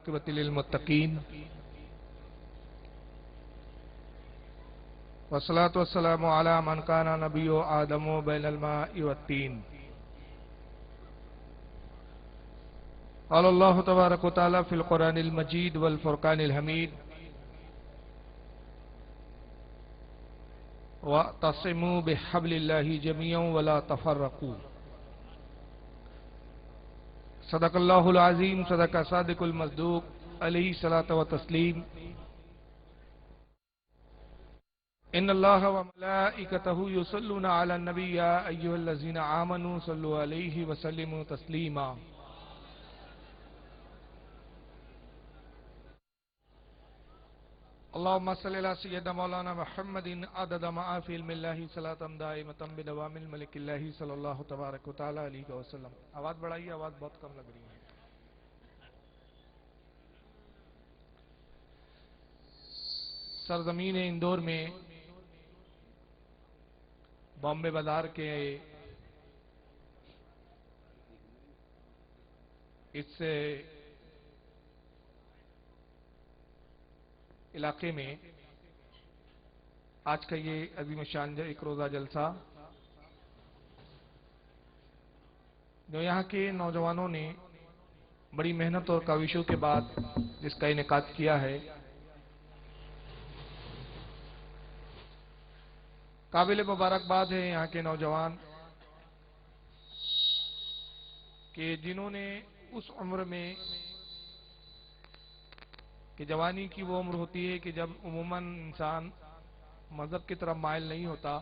عاقبۃ للمتقین والصلاة والسلام علی من کان نبی آدم بین الماء والطین۔ قال اللہ تبارک و تعالی فی القرآن المجید والفرقان الحمید واعتصموا بحبل اللہ جميعا ولا تفرقوا۔ صدق اللہ العظیم، صدق صادق المصدوق علیہ الصلاۃ والتسلیم۔ ان اللہ وملائکتہ یصلون علی النبی یا ایھا الذین آمنوا صلوا علیہ وسلموا تسلیما۔ اللہم صلی علی سیدنا مولانا محمد عدد ما فی علم اللہ صلاۃ دائمۃ بدوام الملک اللہ صلی اللہ تبارک و تعالی علیہ وسلم۔ آواز بڑھائیے، آواز بہت کم لگ رہی ہے۔ سرزمین اندور میں بامبے بازار کے اس علاقے میں آج کا یہ عظیم الشان ایک روزہ جلسہ جو یہاں کے نوجوانوں نے بڑی محنت اور کاوشوں کے بعد جس کا انعقاد کیا ہے، قابل مبارکباد ہے یہاں کے نوجوان کہ جنہوں نے اس عمر میں کہ جوانی کی وہ عمر ہوتی ہے کہ جب عموماً انسان مذہب کی طرف مائل نہیں ہوتا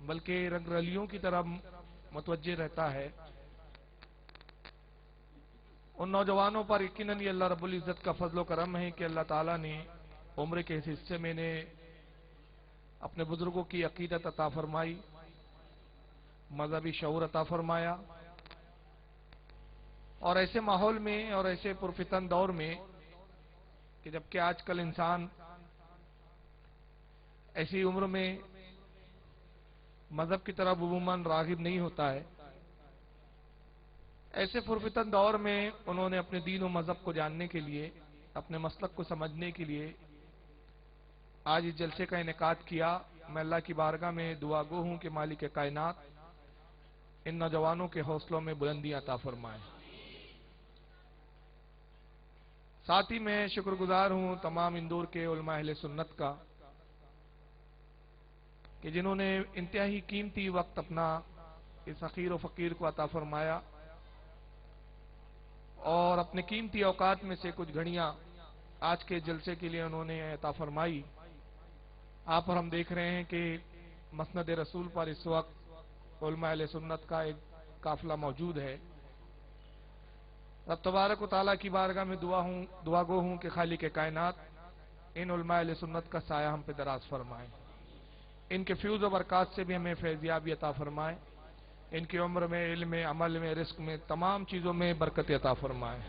بلکہ رنگ رلیوں کی طرف متوجہ رہتا ہے، ان نوجوانوں پر یقیناً یہ اللہ رب العزت کا فضل و کرم ہے کہ اللہ تعالیٰ نے عمر کے اس حصے میں نے اپنے بزرگوں کی عقیدت عطا فرمائی، مذہبی شعور عطا فرمایا، اور ایسے ماحول میں اور ایسے پرفتن دور میں کہ جبکہ آج کل انسان ایسی عمر میں مذہب کی طرف عموماً راغب نہیں ہوتا ہے، ایسے پرفتن دور میں انہوں نے اپنے دین و مذہب کو جاننے کے لیے، اپنے مسلک کو سمجھنے کے لیے آج اس جلسے کا انعقاد کیا۔ میں اللہ کی بارگاہ میں دعا گو ہوں کہ مالک کائنات ان نوجوانوں کے حوصلوں میں بلندیاں عطا فرمائے۔ ساتھ ہی میں شکر گزار ہوں تمام اندور کے علماء اہل سنت کا کہ جنہوں نے انتہائی قیمتی وقت اپنا اس حقیر و فقیر کو عطا فرمایا اور اپنے قیمتی اوقات میں سے کچھ گھڑیاں آج کے جلسے کے لیے انہوں نے عطا فرمائی۔ آپ اور ہم دیکھ رہے ہیں کہ مسند رسول پر اس وقت علماء اہل سنت کا ایک قافلہ موجود ہے۔ رب تبارک و تعالیٰ کی بارگاہ میں دعا گو ہوں کہ خالق کائنات ان علماء اہل سنت کا سایہ ہم پہ دراز فرمائے، ان کے فیوز و برکات سے بھی ہمیں فیضیابی عطا فرمائے، ان کی عمر میں، علم میں، عمل میں، رزق میں، تمام چیزوں میں برکت عطا فرمائے۔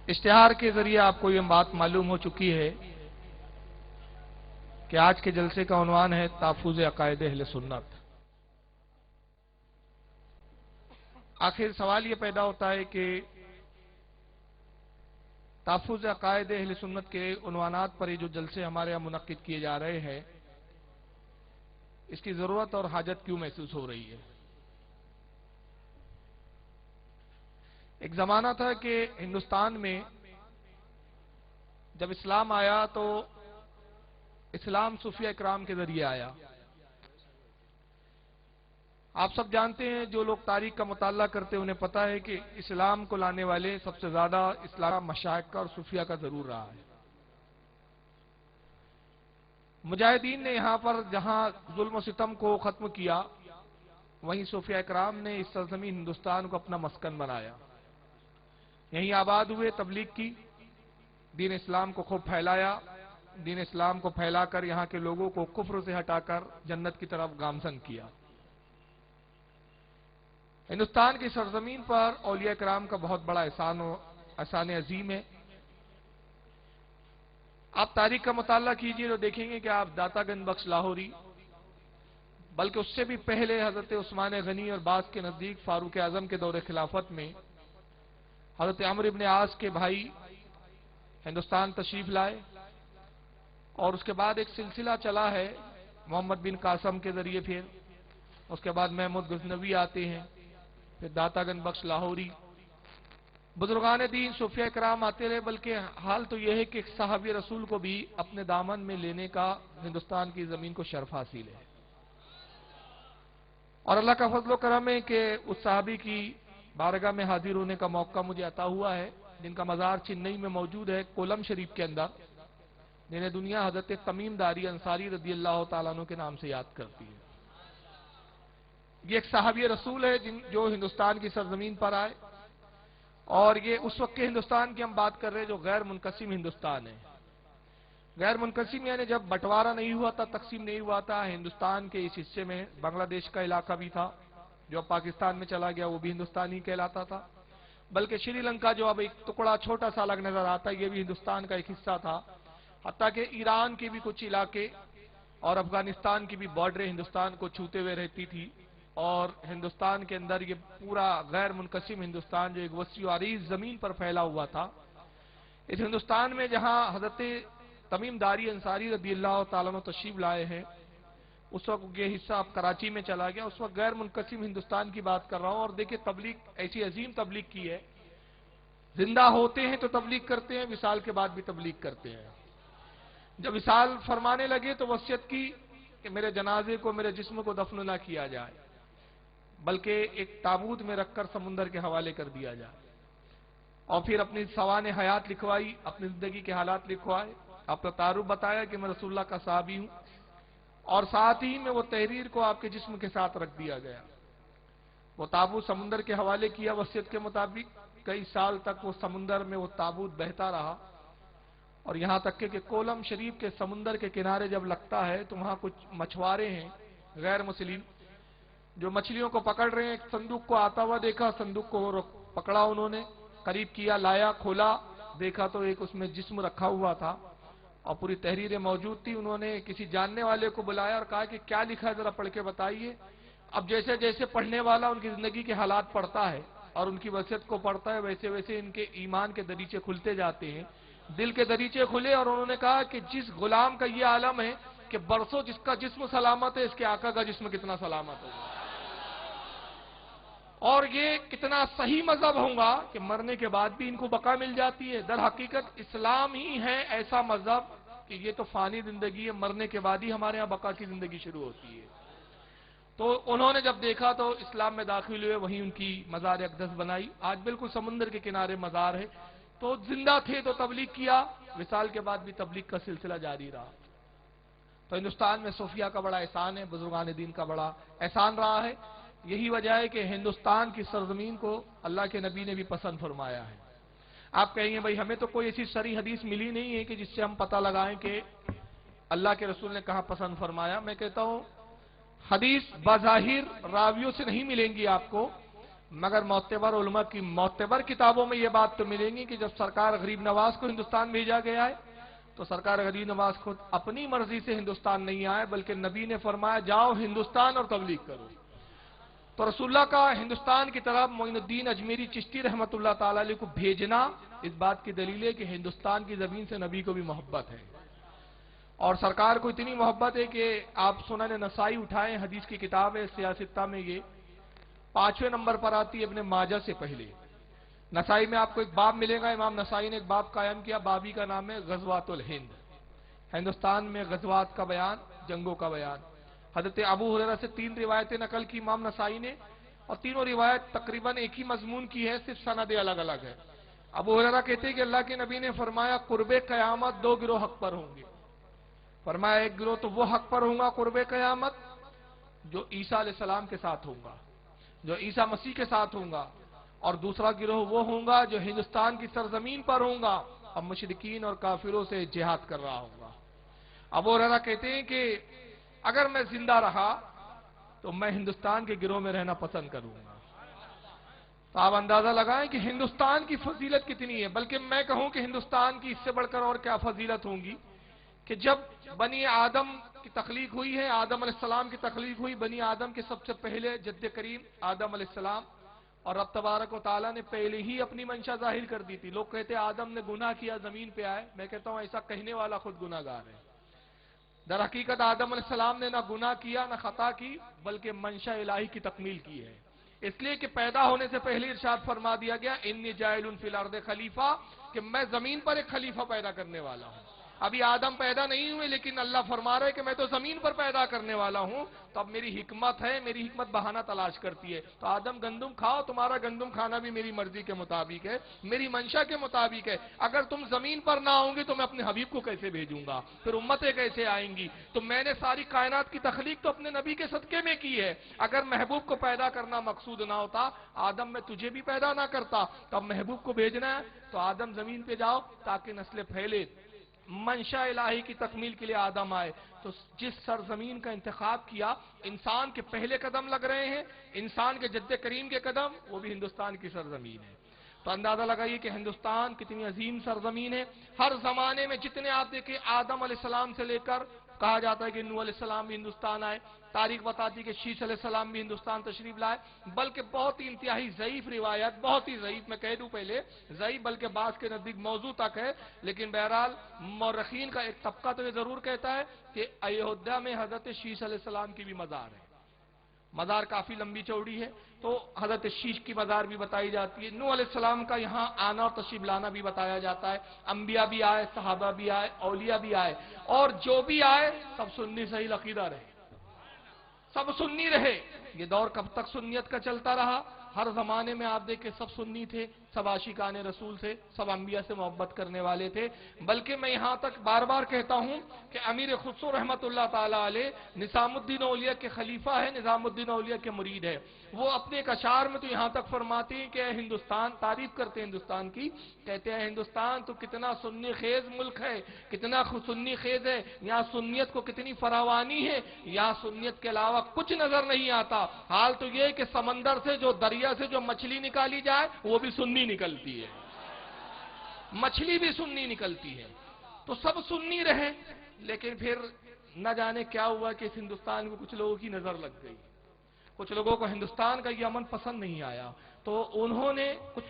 اشتہار کے ذریعے آپ کو یہ بات معلوم ہو چکی ہے کہ آج کے جلسے کا عنوان ہے تحفظ عقائد اہل سنت۔ آخر سوال یہ پیدا ہوتا ہے کہ تحفظ عقائد اہل سنت کے عنوانات پر یہ جو جلسے ہمارے یہاں منعقد کیے جا رہے ہیں، اس کی ضرورت اور حاجت کیوں محسوس ہو رہی ہے؟ ایک زمانہ تھا کہ ہندوستان میں جب اسلام آیا تو اسلام صوفیہ اکرام کے ذریعے آیا۔ آپ سب جانتے ہیں، جو لوگ تاریخ کا مطالعہ کرتے ہیں انہیں پتا ہے کہ اسلام کو لانے والے سب سے زیادہ اسلام مشائخ کا اور صوفیہ کا ضرور رہا ہے۔ مجاہدین نے یہاں پر جہاں ظلم و ستم کو ختم کیا، وہیں صوفیہ اکرام نے اس سرزمین ہندوستان کو اپنا مسکن بنایا، یہیں آباد ہوئے، تبلیغ کی، دین اسلام کو خوب پھیلایا، دین اسلام کو پھیلا کر یہاں کے لوگوں کو کفر سے ہٹا کر جنت کی طرف گامزن کیا۔ ہندوستان کی سرزمین پر اولیاء کرام کا بہت بڑا احسان عظیم ہے۔ آپ تاریخ کا مطالعہ کیجئے تو دیکھیں گے کہ آپ داتا گنج بخش لاہوری، बल्कि उससे भी पहले हजरत उस्मान गनी और बास के नजदीक फारूक आजम के दौरे खिलाफत में हजरत अमर इब्न आस के भाई हिंदुस्तान तशरीफ लाए, और उसके बाद एक सिलसिला चला है मोहम्मद बिन कासम के जरिए, फिर उसके बाद महमूद गजनवी आते हैं, फिर दातागन बख्श लाहौरी, बुजुर्गान दीन सूफिया कराम आते रहे। बल्कि हाल तो यह है कि साहबी रसूल को भी अपने दामन में लेने का हिंदुस्तान की जमीन को शर्फ हासिल है, और अल्लाह का फजल करम है कि उस साहबी की बारगाह में हाजिर होने का मौका मुझे अता हुआ है, जिनका मजार चेन्नई में मौजूद है कोलम शरीफ के अंदर, जिन्हें दुनिया हजरत तमीम दारी अंसारी रदी अल्लाह तआला अन्हु के नाम से याद करती है। ये एक साहबी रसूल है जो हिंदुस्तान की सरजमीन पर आए, और ये उस वक्त के हिंदुस्तान की हम बात कर रहे हैं जो गैर मुनकसिम हिंदुस्तान है। गैर मुनकसिम यानी जब बंटवारा नहीं हुआ था, तकसीम नहीं हुआ था, हिंदुस्तान के इस हिस्से में बांग्लादेश का इलाका भी था जो अब पाकिस्तान में चला गया, वो भी हिंदुस्तान ही कहलाता था। बल्कि श्रीलंका जो अब एक टुकड़ा छोटा सा अलग नजर आता है, ये भी हिंदुस्तान का एक हिस्सा था। हत्ता कि ईरान के भी कुछ इलाके और अफगानिस्तान की भी बॉर्डरें हिंदुस्तान को छूते हुए रहती थी, और हिंदुस्तान के अंदर ये पूरा गैर मुनकसिम हिंदुस्तान जो एक वसी और अरीज जमीन पर फैला हुआ था, इस हिंदुस्तान में जहां हजरत तमीम दारी अंसारी रदी अल्लाह तआला अन्हु तशरीफ लाए हैं, उस वक्त ये हिस्सा अब कराची में चला गया। उस वक्त गैर मुनकसिम हिंदुस्तान की बात कर रहा हूं। और देखिए, तबलीग ऐसी अजीम तबलीग की है, जिंदा होते हैं तो तबलीग करते हैं, विसाल के बाद भी तबलीग करते हैं। जब विसाल फरमाने लगे तो वसीयत की कि मेरे जनाजे को, मेरे जिस्म को दफन ना किया जाए, बल्कि एक ताबूत में रखकर समुंदर के हवाले कर दिया जाए, और फिर अपनी सवाने हयात लिखवाई, अपनी जिंदगी के हालात लिखवाए, अपना तारुफ बताया कि मैं रसूलुल्लाह का साहबी हूं, और साथ ही में वो तहरीर को आपके जिस्म के साथ रख दिया गया। वो ताबूत समुंदर के हवाले किया वसीयत के मुताबिक। कई साल तक वो समुंदर में वो ताबूत बहता रहा, और यहां तक कि कोलम शरीफ के समुंदर के किनारे जब लगता है तो वहां कुछ मछुआरे हैं गैर मुस्लिम जो मछलियों को पकड़ रहे हैं। एक संदूक को आता हुआ देखा, संदूक को पकड़ा उन्होंने, करीब किया, लाया, खोला, देखा तो एक उसमें जिस्म रखा हुआ था और पूरी तहरीरें मौजूद थी। उन्होंने किसी जानने वाले को बुलाया और कहा कि क्या लिखा है, जरा पढ़ के बताइए। अब जैसे जैसे पढ़ने वाला उनकी जिंदगी के हालात पढ़ता है और उनकी वसीयत को पढ़ता है, वैसे वैसे इनके ईमान के दरीचे खुलते जाते हैं, दिल के दरीचे खुले। और उन्होंने कहा कि जिस गुलाम का ये आलम है कि बरसों जिसका जिस्म सलामत है, इसके आका का जिस्म कितना सलामत होगा, और ये कितना सही मजहब होगा कि मरने के बाद भी इनको बका मिल जाती है। दर हकीकत इस्लाम ही है ऐसा मजहब कि ये तो फानी जिंदगी है, मरने के बाद ही हमारे यहाँ बका की जिंदगी शुरू होती है। तो उन्होंने जब देखा तो इस्लाम में दाखिल हुए, वहीं उनकी मजार अक़दस बनाई। आज बिल्कुल समुद्र के किनारे मजार है। तो जिंदा थे तो तबलीग किया, विसाल के बाद भी तबलीग का सिलसिला जारी रहा। तो हिंदुस्तान में सूफिया का बड़ा एहसान है, बुजुर्गान दीन का बड़ा एहसान रहा है। यही वजह है कि हिंदुस्तान की सरजमीन को अल्लाह के नबी ने भी पसंद फरमाया है। आप कहेंगे भाई हमें तो कोई ऐसी सरी हदीस मिली नहीं है कि जिससे हम पता लगाएं कि अल्लाह के रसूल ने कहां पसंद फरमाया। मैं कहता हूं हदीस बाज़ाहिर रावियों से नहीं मिलेंगी आपको, मगर मोतबर उलमा की मोतबर किताबों में यह बात तो मिलेंगी कि जब सरकार गरीब नवाज को हिंदुस्तान भेजा गया है तो सरकार गरीब नवाज खुद अपनी मर्जी से हिंदुस्तान नहीं आए, बल्कि नबी ने फरमाया जाओ हिंदुस्तान और तबलीग करो। तो रसूलुल्लाह का हिंदुस्तान की तरफ मोइनुद्दीन अजमेरी चिश्ती रहमतुल्लाह ताला अलैह को भेजना इस बात की दलील है कि हिंदुस्तान की जमीन से नबी को भी मोहब्बत है, और सरकार को इतनी मोहब्बत है कि आप सुनन नसाई उठाएं, हदीस की किताब है सियासत्ता में, ये 5वें नंबर पर आती है इब्ने माजा से पहले। नसाई में आपको एक बाब मिलेगा, इमाम नसाई ने एक बाब कायम किया, बाबी का नाम है गज़वातुल हिंद। हिंदुस्तान में गज़वात का बयान, जंगों का बयान। हजरत अबू हुरैरा से 3 रिवायतें नकल की इमाम नसाई ने, और तीनों रिवायत तकरीबन एक ही मजमून की है, सिर्फ सनद अलग अलग है। अबू हुरैरा कहते हैं कि अल्लाह के नबी ने फरमाया कुर्बे कयामत 2 गिरोह हक पर होंगे। फरमाया एक गिरोह तो वो हक पर होगा कुर्बे कयामत जो ईसा अलैहिस्सलाम के साथ होगा, जो ईसा मसीह के साथ होगा, और दूसरा गिरोह वो होगा जो हिंदुस्तान की सरजमीन पर होगा और मुशरिकीन और काफिरों से जिहाद कर रहा होगा। अबू हुरैरा कहते हैं कि अगर मैं जिंदा रहा तो मैं हिंदुस्तान के गिरोह में रहना पसंद करूंगा। तो आप अंदाजा लगाएं कि हिंदुस्तान की फजीलत कितनी है। बल्कि मैं कहूं कि हिंदुस्तान की इससे बढ़कर और क्या फजीलत होंगी कि जब बनी आदम की तखलीक हुई है, आदम अलैहिस्सलाम की तखलीक हुई, बनी आदम के सबसे पहले जद्द करीम आदम अलैहिस्सलाम, और रब तबारक व तआला ने पहले ही अपनी मंशा जाहिर कर दी थी। लोग कहते आदम ने गुनाह किया जमीन पे आए, मैं कहता हूं ऐसा कहने वाला खुद गुनाहगार है। दर हकीकत आदम अलैहिस्सलाम ने ना गुनाह किया ना खता की, बल्कि मंशा इलाही की तकमील की है। इसलिए कि पैदा होने से पहले इरशाद फरमा दिया गया, इन्नी जाइलुन फिल अर्द खलीफा, कि मैं जमीन पर एक खलीफा पैदा करने वाला हूं। अभी आदम पैदा नहीं हुए, लेकिन अल्लाह फरमा रहे कि मैं तो जमीन पर पैदा करने वाला हूं। तो अब मेरी हिकमत है, मेरी हिकमत बहाना तलाश करती है। तो आदम गंदुम खाओ, तुम्हारा गंदुम खाना भी मेरी मर्जी के मुताबिक है, मेरी मंशा के मुताबिक है। अगर तुम जमीन पर ना होंगे तो मैं अपने हबीब को कैसे भेजूंगा, फिर उम्मतें कैसे आएंगी। तो मैंने सारी कायनात की तखलीक तो अपने नबी के सदके में की है। अगर महबूब को पैदा करना मकसूद ना होता, आदम मैं तुझे भी पैदा ना करता। तो अब महबूब को भेजना है तो आदम जमीन पे जाओ ताकि नस्लें फैले, मंशा इलाही की तकमील के लिए आदम आए। तो जिस सरजमीन का इंतखाब किया, इंसान के पहले कदम लग रहे हैं, इंसान के जद्द करीम के कदम, वो भी हिंदुस्तान की सरजमीन है। तो अंदाजा लगाइए कि हिंदुस्तान कितनी अजीम सरजमीन है। हर जमाने में जितने आप देखें, आदम अलैहिस्सलाम से लेकर कहा जाता है कि नूह अलैहिस्सलाम भी हिंदुस्तान आए, तारीख बताती कि शीश अलैहिस्सलाम भी हिंदुस्तान तशरीफ लाए। बल्कि बहुत ही इंतहाई ज़ईफ रिवायत, बहुत ही ज़ईफ, मैं कह दूं पहले ज़ईफ, बल्कि बास के नजदीक मौजू तक है, लेकिन बहरहाल मौरखीन का एक तबका तो ये जरूर कहता है कि अयोध्या में हजरत शीश अलैहिस्सलाम की भी मजार है। मजार काफी लंबी चौड़ी है, तो हजरत शीश की मजार भी बताई जाती है। नूह अलैहिस्सलाम का यहाँ आना और तशरीफ लाना भी बताया जाता है। अंबिया भी आए, सहाबा भी आए, औलिया भी आए, और जो भी आए सब सुन्नी सही अकीदा रहे, सब सुन्नी रहे। ये दौर कब तक सुन्नियत का चलता रहा? हर जमाने में आप देखें सब सुन्नी थे, सब आशिकाने रसूल थे, सब अंबिया से मोहब्बत करने वाले थे। बल्कि मैं यहां तक बार बार कहता हूं कि अमीर खुसरो रहमतुल्लाह ताला अलैह निजामुद्दीन औलिया के खलीफा है, निजामुद्दीन औलिया के मुरीद है। वो अपने एक अशार में तो यहां तक फरमाते हैं कि हिंदुस्तान, तारीफ करते हैं हिंदुस्तान की, कहते हैं हिंदुस्तान तो कितना सुन्नी खेज मुल्क है, कितना सुन्नी खेज है, यहाँ सुन्नियत को कितनी फरावानी है, यहाँ सुन्नियत के अलावा कुछ नजर नहीं आता। हाल तो ये कि समंदर से जो, दरिया से जो मछली निकाली जाए वो भी सुन्नी निकलती है, मछली भी सुन्नी निकलती है। तो सब सुन्नी रहे, लेकिन फिर न जाने क्या हुआ कि इस हिंदुस्तान को कुछ लोगों की नजर लग गई। कुछ लोगों को हिंदुस्तान का ये अमन पसंद नहीं आया, तो उन्होंने कुछ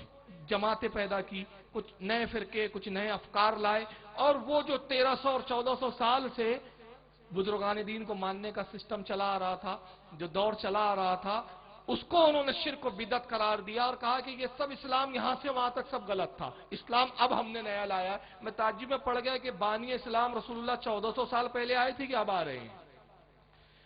जमातें पैदा की, कुछ नए फिरके, कुछ नए अफकार लाए, और वो जो 1300 और 1400 साल से बुजुर्गान दीन को मानने का सिस्टम चला आ रहा था, जो दौर चला आ रहा था, उसको उन्होंने शिर्क को बिदअत करार दिया और कहा कि ये सब इस्लाम यहां से वहां तक सब गलत था, इस्लाम अब हमने नया लाया। मैं ताज्जुब में पड़ गया कि बानी इस्लाम रसूलुल्लाह 1400 साल पहले आए थे कि अब आ रहे हैं।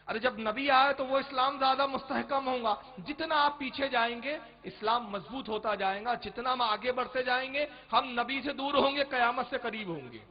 अरे जब नबी आए तो वो इस्लाम ज्यादा मुस्तहकम होगा। जितना आप पीछे जाएंगे इस्लाम मजबूत होता जाएगा, जितना हम आगे बढ़ते जाएंगे हम नबी से दूर होंगे, कयामत से करीब होंगे,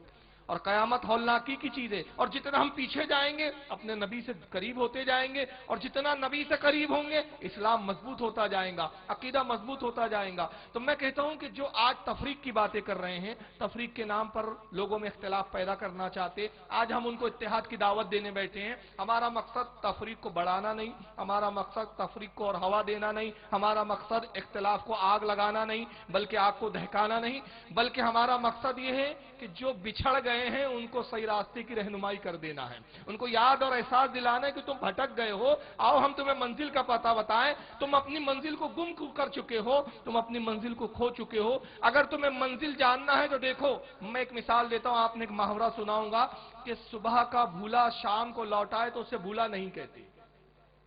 और कयामत हौलनाकी की चीज है। और जितना हम पीछे जाएंगे अपने नबी से करीब होते जाएंगे, और जितना नबी से करीब होंगे इस्लाम मजबूत होता जाएगा, अकीदा मजबूत होता जाएगा। तो मैं कहता हूं कि जो आज तफरीक की बातें कर रहे हैं, तफरीक के नाम पर लोगों में इख्तिलाफ पैदा करना चाहते, आज हम उनको इत्तेहाद की दावत देने बैठे हैं। हमारा मकसद तफरीक को बढ़ाना नहीं, हमारा मकसद तफरीक को और हवा देना नहीं, हमारा मकसद इख्तिलाफ को आग लगाना नहीं, बल्कि आग को दहकाना नहीं, बल्कि हमारा मकसद ये है कि जो बिछड़ गए हैं उनको सही रास्ते की रहनुमाई कर देना है, उनको याद और एहसास दिलाना है कि तुम भटक गए हो, आओ हम तुम्हें मंजिल का पता बताएं। तुम अपनी मंजिल को गुम कर चुके हो, तुम अपनी मंजिल को खो चुके हो। अगर तुम्हें मंजिल जानना है तो देखो, मैं एक मिसाल देता हूं, आपने एक मुहावरा सुनाऊंगा कि सुबह का भूला शाम को लौटाए तो उसे भूला नहीं कहते।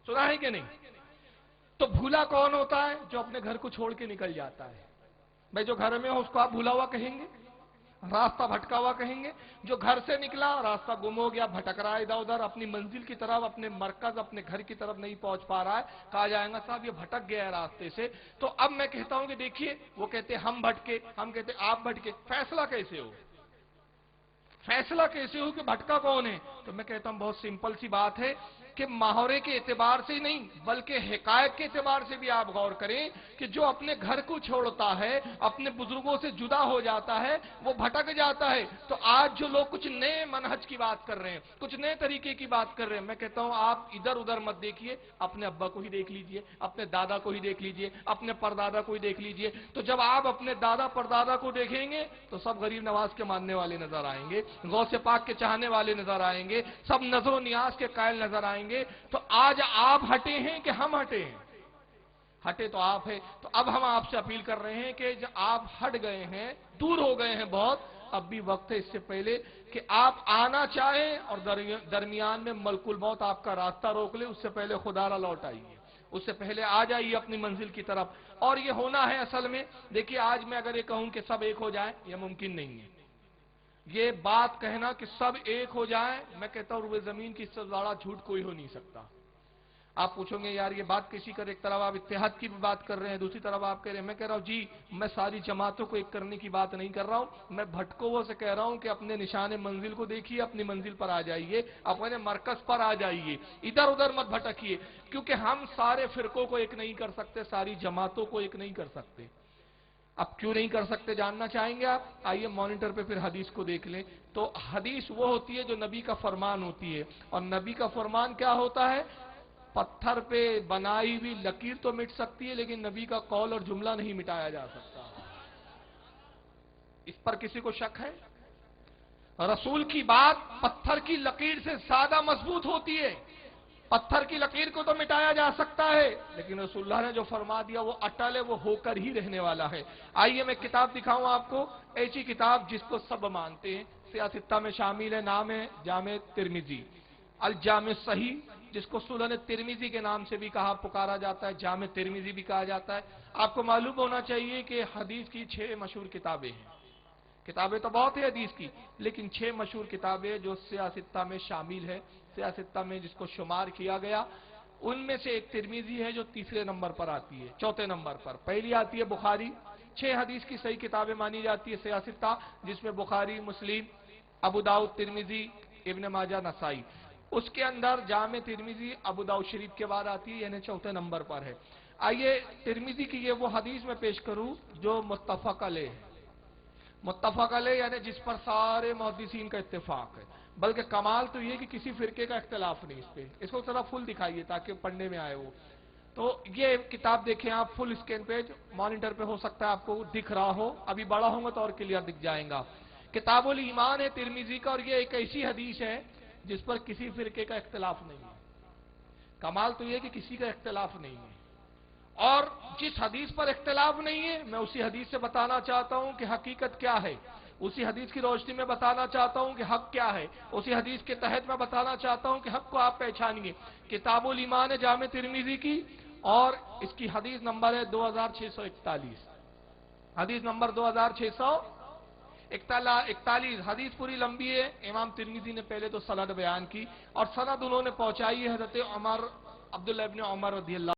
सुना है कि नहीं? तो भूला कौन होता है? जो अपने घर को छोड़ के निकल जाता है। भाई जो घर में हो उसको आप भूला हुआ कहेंगे, रास्ता भटका हुआ कहेंगे। जो घर से निकला, रास्ता गुम हो गया, भटक रहा है इधर उधर, अपनी मंजिल की तरफ, अपने मरकज, अपने घर की तरफ नहीं पहुंच पा रहा है, कहा जाएगा साहब ये भटक गया है रास्ते से। तो अब मैं कहता हूं कि देखिए, वो कहते हम भटके, हम कहते आप भटके, फैसला कैसे हो? फैसला कैसे हो कि भटका कौन है? तो मैं कहता हूं बहुत सिंपल सी बात है کہ محاورے کے اعتبار سے ہی نہیں بلکہ حقائق کے اعتبار سے بھی آپ غور کریں کہ جو اپنے گھر کو چھوڑتا ہے، اپنے بزرگوں سے جدا ہو جاتا ہے، وہ بھٹک جاتا ہے۔ تو آج جو لوگ کچھ نئے منہج کی بات کر رہے ہیں، کچھ نئے طریقے کی بات کر رہے ہیں، میں کہتا ہوں آپ ادھر ادھر مت دیکھیے، اپنے ابا کو ہی دیکھ لیجئے، اپنے دادا کو ہی دیکھ لیجئے، اپنے پردادا کو ہی دیکھ لیجئے۔ تو جب آپ اپنے دادا پردادا کو دیکھیں گے تو سب غریب نواز کے ماننے والے نظر آئیں گے، غوث پاک کے چاہنے والے نظر آئیں گے، سب نظر و نیاز کے قائل نظر آئیں گے۔ تو آج آپ ہٹے ہیں کہ ہم ہٹے ہیں؟ ہٹے تو آپ ہیں۔ تو اب ہم آپ سے اپیل کر رہے ہیں کہ جو آپ ہٹ گئے ہیں، دور ہو گئے ہیں بہت، اب بھی وقت ہے اس سے پہلے کہ آپ آنا چاہیں اور درمیان میں ملک الموت آپ کا راستہ روک لے، اس سے پہلے خدا را لوٹ آئیے، اس سے پہلے آ جائیے اپنی منزل کی طرف۔ اور یہ ہونا ہے اصل میں، دیکھیے آج میں اگر یہ کہوں کہ سب ایک ہو جائیں، یہ ممکن نہیں ہے۔ یہ بات کہنا کہ سب ایک ہو جائیں، میں کہتا ہوں روئے زمین کی اس سے بڑا جھوٹ کوئی ہو نہیں سکتا۔ آپ پوچھیں گے یار یہ بات کیسی کر، ایک طرف آپ اتحاد کی بھی بات کر رہے ہیں، دوسری طرف آپ کہہ رہے ہیں، میں کہہ رہا ہوں جی میں ساری جماعتوں کو ایک کرنے کی بات نہیں کر رہا ہوں، میں بھٹکوں سے کہہ رہا ہوں کہ اپنے نشان منزل کو دیکھیے، اپنی منزل پر آ جائیے، اپنے مرکز پر آ جائیے، ادھر ادھر مت بھٹکیے، کیونکہ ہم سارے فرقوں کو ایک نہیں کر سکتے، ساری جماعتوں کو ایک نہیں کر سکتے۔ اب کیوں نہیں کر سکتے جاننا چاہیں گے آپ؟ آئیے مانیٹر پہ پھر حدیث کو دیکھ لیں۔ تو حدیث وہ ہوتی ہے جو نبی کا فرمان ہوتی ہے، اور نبی کا فرمان کیا ہوتا ہے؟ پتھر پہ بنائی ہوئی لکیر تو مٹ سکتی ہے لیکن نبی کا قول اور جملہ نہیں مٹایا جا سکتا۔ اس پر کسی کو شک ہے؟ رسول کی بات پتھر کی لکیر سے زیادہ مضبوط ہوتی ہے۔ پتھر کی لکیر کو تو مٹایا جا سکتا ہے لیکن رسول اللہ نے جو فرما دیا وہ اٹل ہے، وہ ہو کر ہی رہنے والا ہے۔ آئیے میں کتاب دکھاؤں آپ کو، ایسی کتاب جس کو سب مانتے ہیں، سیاستہ میں شامل ہے، نام ہے جامع ترمذی، الجامع صحیح، جس کو سنن ترمذی کے نام سے بھی کہا پکارا جاتا ہے، جامع ترمذی بھی کہا جاتا ہے۔ آپ کو معلوم ہونا چاہیے کہ حدیث کی 6 مشہور کتابیں ہیں۔ کتابیں تو بہت ہے حدیث کی، لیکن 6 مشہور کتابیں جو سیاستہ میں شامل ہے، سیاستہ میں جس کو شمار کیا گیا، ان میں سے ایک ترمذی ہے جو تیسرے نمبر پر آتی ہے، چوتھے نمبر پر۔ پہلی آتی ہے بخاری، 6 حدیث کی صحیح کتابیں مانی جاتی ہے سیاستہ، جس میں بخاری، مسلم، ابو داؤد، ترمذی، ابن ماجہ، نسائی۔ اس کے اندر جامع ترمذی ابو داؤد شریف کے بعد آتی ہے، یعنی چوتھے نمبر پر ہے۔ آئیے ترمذی کی یہ وہ حدیث میں پیش کروں جو متفق علیہ ہے۔ متفق علیہ یعنی جس پر سارے محدثین کا اتفاق ہے، بلکہ کمال تو یہ کہ کسی فرقے کا اختلاف نہیں اس پہ۔ اس کو ذرا فل دکھائیے تاکہ پڑھنے میں آئے وہ۔ تو یہ کتاب دیکھیں آپ، فل اسکین پیج مانیٹر پہ ہو سکتا ہے آپ کو دکھ رہا ہو، ابھی بڑا ہوگا تو اور کلیئر دکھ جائیں گا۔ کتاب الایمان ہے ترمذی کا، اور یہ ایک ایسی حدیث ہے جس پر کسی فرقے کا اختلاف نہیں ہے۔ کمال تو یہ کہ کسی کا اختلاف نہیں ہے، اور جس حدیث پر اختلاف نہیں ہے میں اسی حدیث سے بتانا چاہتا ہوں کہ حقیقت کیا ہے، اسی حدیث کی روشنی میں بتانا چاہتا ہوں کہ حق کیا ہے، اسی حدیث کے تحت میں بتانا چاہتا ہوں کہ حق کو آپ پہچانیے۔ کتاب الایمان ہے جامع ترمذی کی، اور اس کی حدیث نمبر ہے 2641، حدیث نمبر 2641۔ حدیث پوری لمبی ہے، امام ترمذی نے پہلے تو سند بیان کی، اور سند انہوں نے پہنچائی ہے حضرت عمر، عبداللہ ابن عمر رضی اللہ